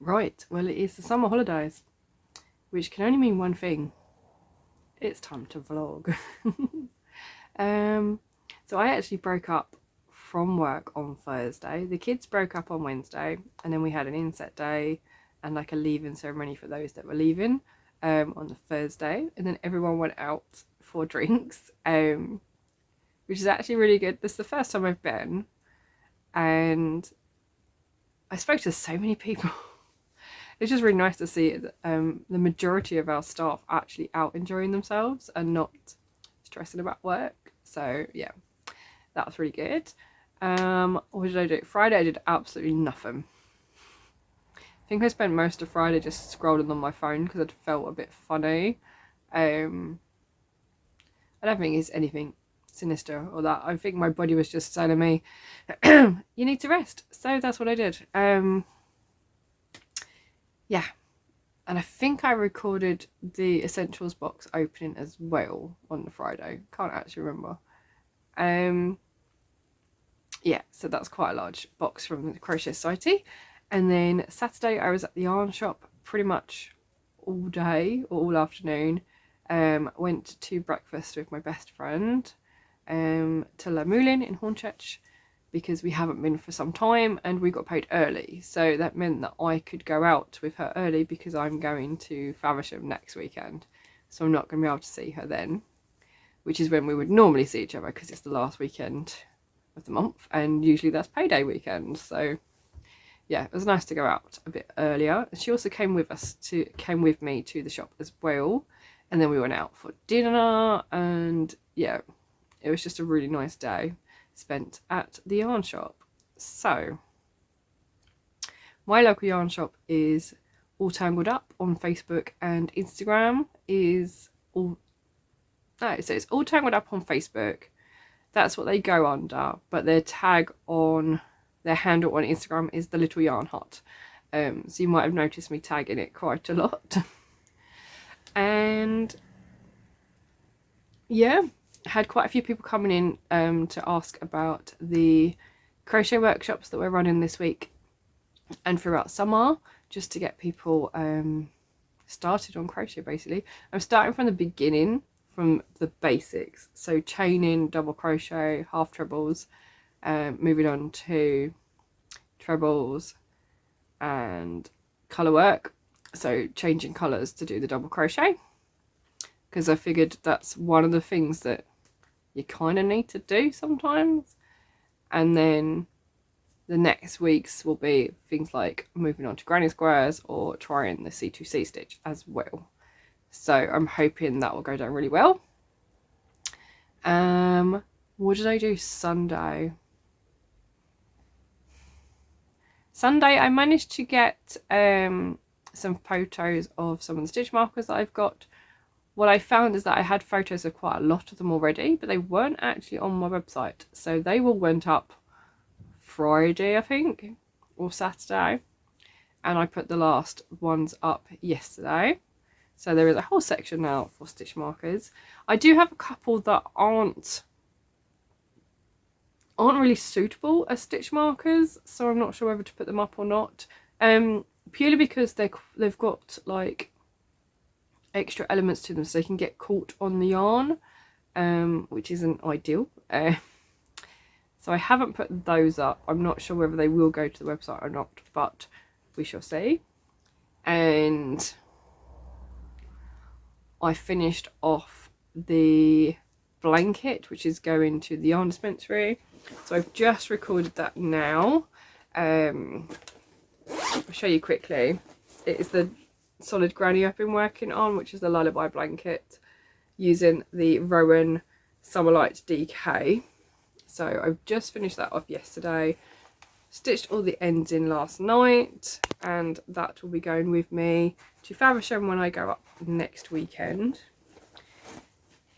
Right, well, it is the summer holidays, which can only mean one thing. It's time to vlog. um, so I actually broke up from work on Thursday. The kids broke up on Wednesday, and then we had an inset day and like a leaving ceremony for those that were leaving on the Thursday, and then everyone went out for drinks, which is actually really good. This is the first time I've been, and I spoke to so many people. It's just really nice to see the majority of our staff actually out enjoying themselves and not stressing about work. So yeah, that was really good. What did I do? Friday I did absolutely nothing. I think I spent most of Friday just scrolling on my phone because it felt a bit funny. I don't think it's anything sinister or that. I think my body was just telling me you need to rest. So that's what I did. Yeah, and I think I recorded the essentials box opening as well on the Friday. Can't actually remember. Yeah, so that's quite a large box from the Crochet Society. And then Saturday I was at the yarn shop pretty much all day or all afternoon. Went to breakfast with my best friend to La Moulin in Hornchurch, because we haven't been for some time and we got paid early, so that meant that I could go out with her early because I'm going to Faversham next weekend, so I'm not going to be able to see her then, which is when we would normally see each other because it's the last weekend of the month and usually that's payday weekend. So yeah, it was nice to go out a bit earlier. And she also came with me to the shop as well, and then we went out for dinner, and yeah, it was just a really nice day spent at the yarn shop. So my local yarn shop is All Tangled Up on Facebook, and Instagram is so it's All Tangled Up on Facebook. That's what they go under, but their tag on their handle on Instagram is the Little Yarn Hut. So you might have noticed me tagging it quite a lot. And yeah, had quite a few people coming in to ask about the crochet workshops that we're running this week and throughout summer, just to get people started on crochet. Basically, I'm starting from the beginning, from the basics, so chaining, double crochet, half trebles, moving on to trebles and colour work, so changing colours to do the double crochet, because I figured that's one of the things that you kind of need to do sometimes. And then the next weeks will be things like moving on to granny squares or trying the C2C stitch as well. So I'm hoping that will go down really well. What did I do Sunday? Sunday I managed to get some photos of some of the stitch markers that I've got. What I found is that I had photos of quite a lot of them already, but they weren't actually on my website. So they all went up Friday, I think, or Saturday. And I put the last ones up yesterday. So there is a whole section now for stitch markers. I do have a couple that aren't really suitable as stitch markers, so I'm not sure whether to put them up or not. Purely because they've got like extra elements to them, so they can get caught on the yarn, which isn't ideal. So I haven't put those up. I'm not sure whether they will go to the website or not, but we shall see. And I finished off the blanket, which is going to the Yarn Dispensary. So I've just recorded that now. I'll show you quickly. It is the solid granny I've been working on, which is the Lullaby blanket, using the Rowan Summerlight DK. So I've just finished that off yesterday, stitched all the ends in last night, and that will be going with me to Faversham when I go up next weekend.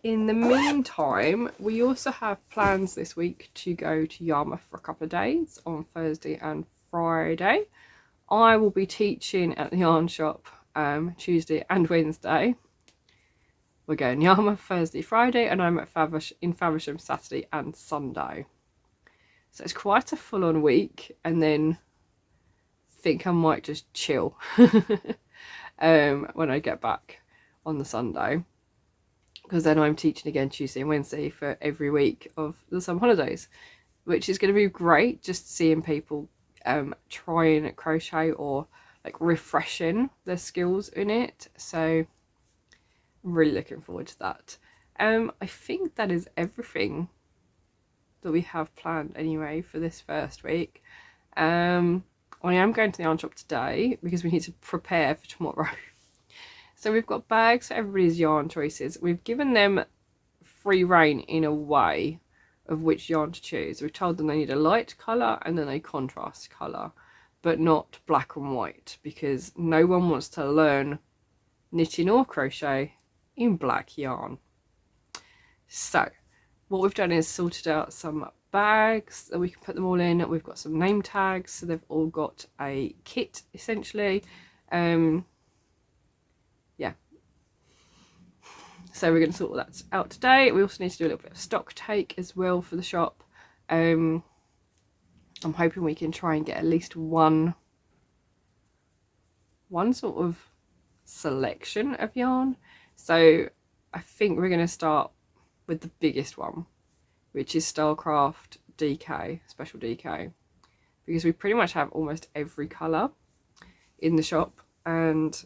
In the meantime, we also have plans this week to go to Yarmouth for a couple of days on Thursday and Friday. I will be teaching at the yarn shop Tuesday and Wednesday. We're going Yarmouth Thursday, Friday, and I'm at in Faversham Saturday and Sunday. So it's quite a full-on week. And then think I might just chill when I get back on the Sunday, because then I'm teaching again Tuesday and Wednesday for every week of the summer holidays, which is going to be great, just seeing people trying crochet or like refreshing their skills in it. So I'm really looking forward to that. I think that is everything that we have planned anyway for this first week. I am going to the yarn shop today because we need to prepare for tomorrow. So we've got bags for everybody's yarn choices. We've given them free rein in a way of which yarn to choose. We've told them they need a light colour and then a contrast colour, but not black and white, because no one wants to learn knitting or crochet in black yarn. So what we've done is sorted out some bags that we can put them all in. We've got some name tags, so they've all got a kit essentially. Yeah, so we're going to sort that out today. We also need to do a little bit of stock take as well for the shop. I'm hoping we can try and get at least one sort of selection of yarn. So I think we're going to start with the biggest one, which is Stylecraft DK, Special DK, because we pretty much have almost every colour in the shop. And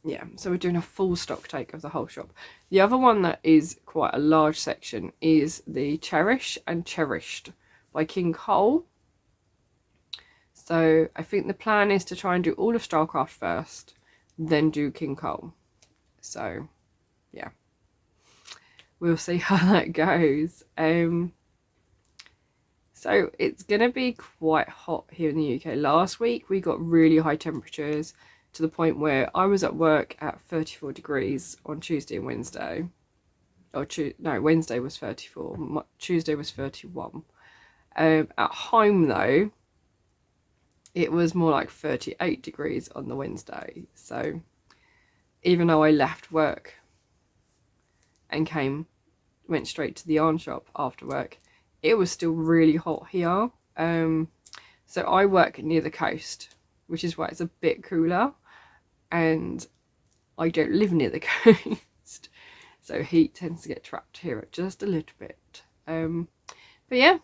yeah, so we're doing a full stock take of the whole shop. The other one that is quite a large section is the Cherish and Cherished by King Cole. So I think the plan is to try and do all of Stylecraft first, then do King Cole. So yeah, we'll see how that goes. So it's going to be quite hot here in the UK. Last week we got really high temperatures, to the point where I was at work at 34 degrees on Tuesday and Wednesday. No, Wednesday was 34, Tuesday was 31. At home though, it was more like 38 degrees on the Wednesday. So even though I left work and went straight to the yarn shop after work, it was still really hot here. So I work near the coast, which is why it's a bit cooler, and I don't live near the coast, so heat tends to get trapped here just a little bit. But yeah,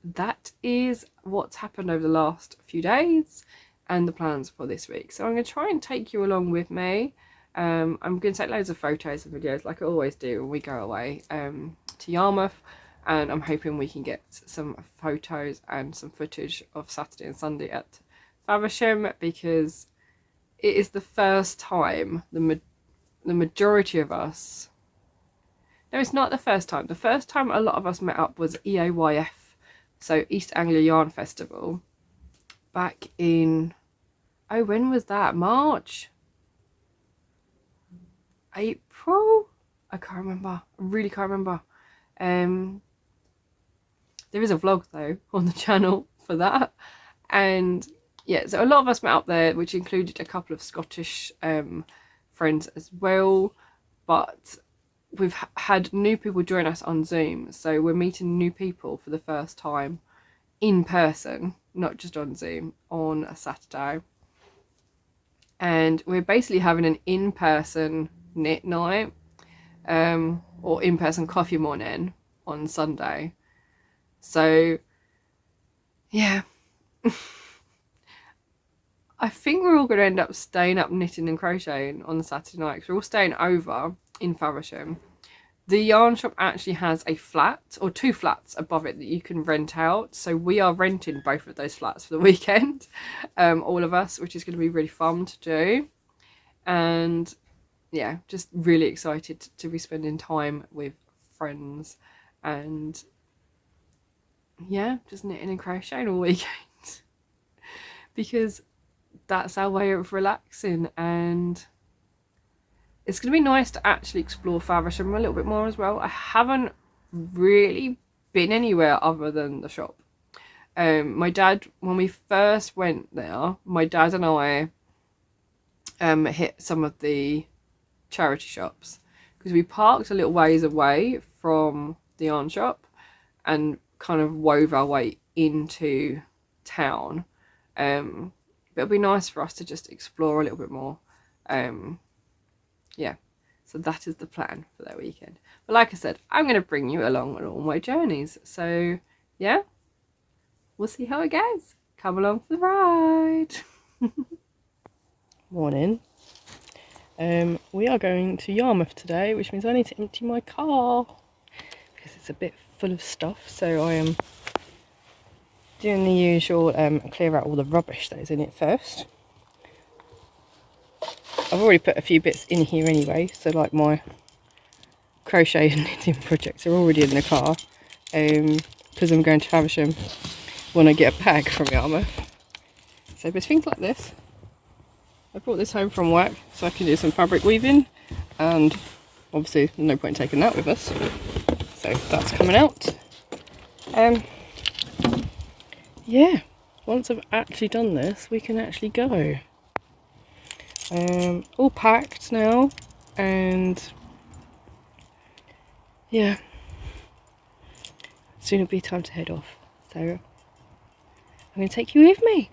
that is what's happened over the last few days and the plans for this week. So I'm going to try and take you along with me. I'm going to take loads of photos and videos like I always do when we go away to Yarmouth, and I'm hoping we can get some photos and some footage of Saturday and Sunday at Faversham, because it is the first time the majority of us, no, it's not the first time. The first time a lot of us met up was EAYF, so East Anglia Yarn Festival, back in, oh, when was that? March? April? I can't remember. I really can't remember. There is a vlog though on the channel for that. And yeah, so a lot of us met up there, which included a couple of Scottish friends as well. But we've had new people join us on Zoom. So we're meeting new people for the first time in person, not just on Zoom, on a Saturday. And we're basically having an in-person knit night, or in-person coffee morning on Sunday. So yeah, I think we're all going to end up staying up knitting and crocheting on the Saturday night, because we're all staying over in Faversham. The yarn shop actually has a flat, or two flats above it, that you can rent out. So we are renting both of those flats for the weekend, all of us, which is going to be really fun to do. And yeah, just really excited to be spending time with friends, and yeah, just knitting and crocheting all weekend because that's our way of relaxing. And it's going to be nice to actually explore Faversham a little bit more as well. I haven't really been anywhere other than the shop. My dad, when we first went there, my dad and I hit some of the charity shops, because we parked a little ways away from the yarn shop and kind of wove our way into town. But it'll be nice for us to just explore a little bit more. Yeah, so that is the plan for that weekend. But like I said, I'm going to bring you along on all my journeys. So yeah, we'll see how it goes. Come along for the ride. Morning. We are going to Yarmouth today, which means I need to empty my car because it's a bit full of stuff. So I am doing the usual clear out all the rubbish that is in it first. I've already put a few bits in here anyway, so like my crochet and knitting projects are already in the car because I'm going to Faversham when I get a bag from Yarmouth. So there's things like this. I brought this home from work so I can do some fabric weaving, and obviously there's no point in taking that with us, so that's coming out. Yeah, once I've actually done this we can actually go. All packed now, and yeah, soon it'll be time to head off, so I'm going to take you with me.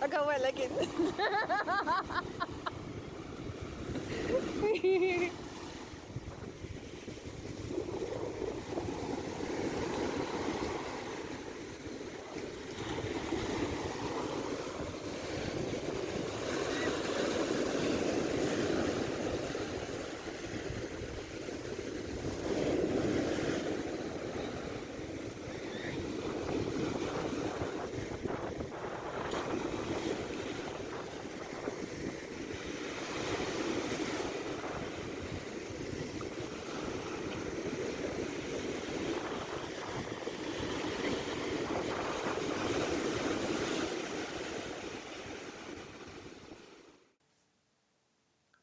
I got wet leggings.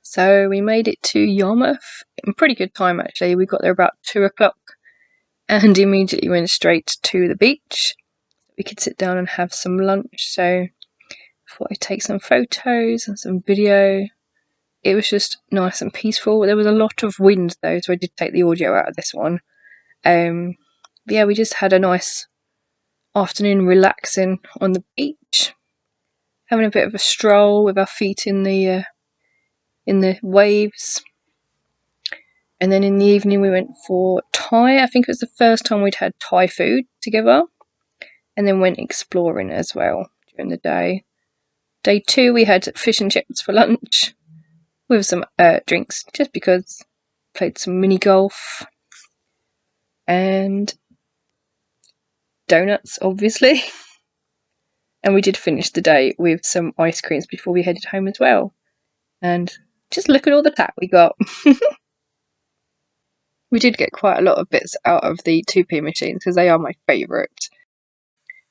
So we made it to Yarmouth in pretty good time actually. We got there about 2 o'clock and immediately went straight to the beach. We could sit down and have some lunch, so I thought I'd take some photos and some video. It was just nice and peaceful. There was a lot of wind though, so I did take the audio out of this one. But yeah, we just had a nice afternoon relaxing on the beach, having a bit of a stroll with our feet in the waves. And then in the evening we went for Thai. I think it was the first time we'd had Thai food together. And then went exploring as well during the day. Day 2 we had fish and chips for lunch with some drinks, just because. Played some mini golf and donuts obviously. And we did finish the day with some ice creams before we headed home as well. And just look at all the tat we got. We did get quite a lot of bits out of the 2p machines because they are my favourite.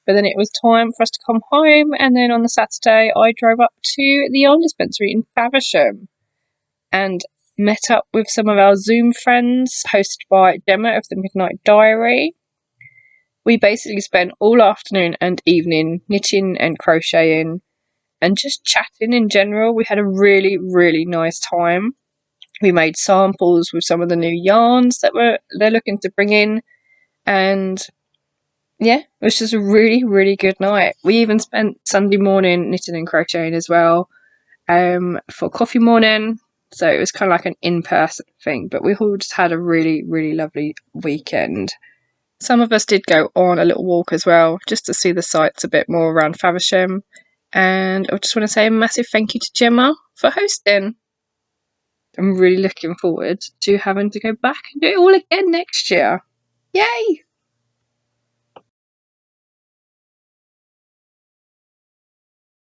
But then it was time for us to come home, and then on the Saturday I drove up to the Yarn Dispensary in Faversham and met up with some of our Zoom friends hosted by Gemma of the Midnight Diary. We basically spent all afternoon and evening knitting and crocheting and just chatting in general. We had a really, really nice time. We made samples with some of the new yarns that they're looking to bring in, and yeah, it was just a really, really good night. We even spent Sunday morning knitting and crocheting as well for coffee morning, so it was kind of like an in-person thing, but we all just had a really, really lovely weekend. Some of us did go on a little walk as well, just to see the sights a bit more around Faversham, and I just want to say a massive thank you to Gemma for hosting. I'm really looking forward to having to go back and do it all again next year. Yay!